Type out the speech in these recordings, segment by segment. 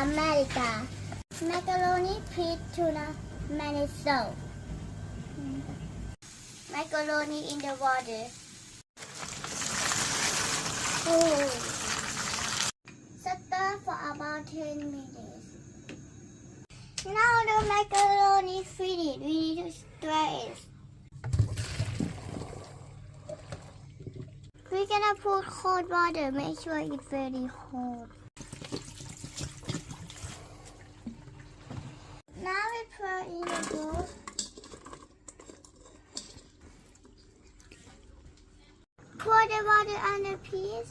America. Macaroni, peas, tuna, mayonnaise sauce. Macaroni in the water. Oh. Stir for about 10 minutes. Now the macaroni finished. We need to stir it. We're gonna put cold water. Make sure it's very hot. Now we put in the bowl. Pour the water on the peas.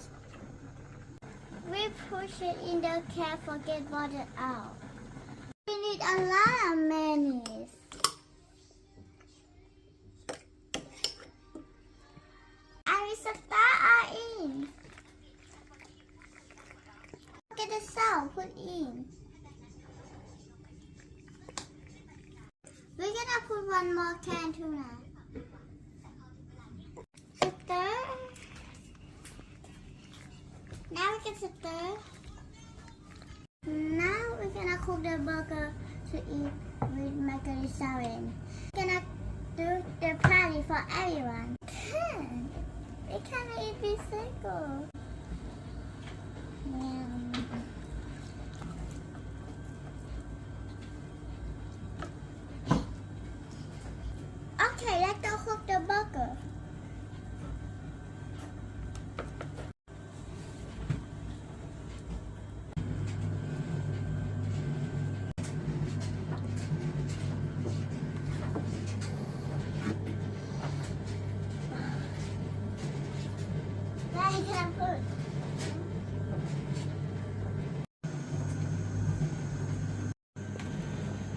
We push it in the can for get water out. We need a lot of mayonnaise. And we stir in. Get the salt put in. We're gonna put one more can tuna. Stir. Now we can stir. Now we're gonna cook the burger to eat with macaroni salad. We're gonna do the party for everyone. We can eat this circle. Okay, let's go cook the burger.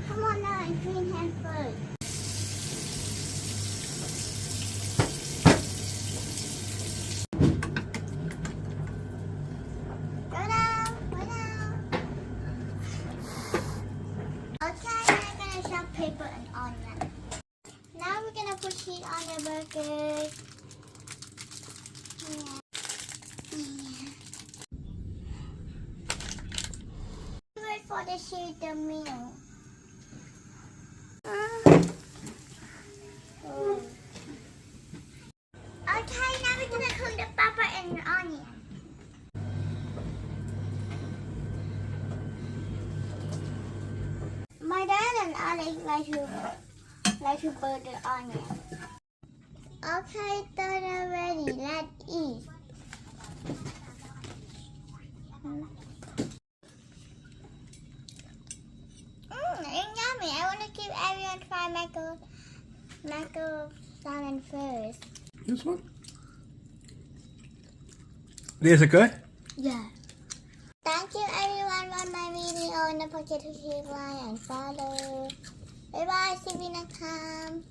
Come on now and clean hand first. Go down, go down. Okay, we're gonna chop pepper and onion. Now we're gonna put cheese on the burger. Wait for the cheese to melt. Okay, now we're gonna cook the pepper and the onion. My dad and Alex like to burn the onion. Okay, dinner ready. Let's eat. It's yummy. I want to give everyone try macaroni salad first. This one? Is it good? Yeah. Thank you everyone for my video. Don't forget to subscribe and follow. Bye bye. See you next time.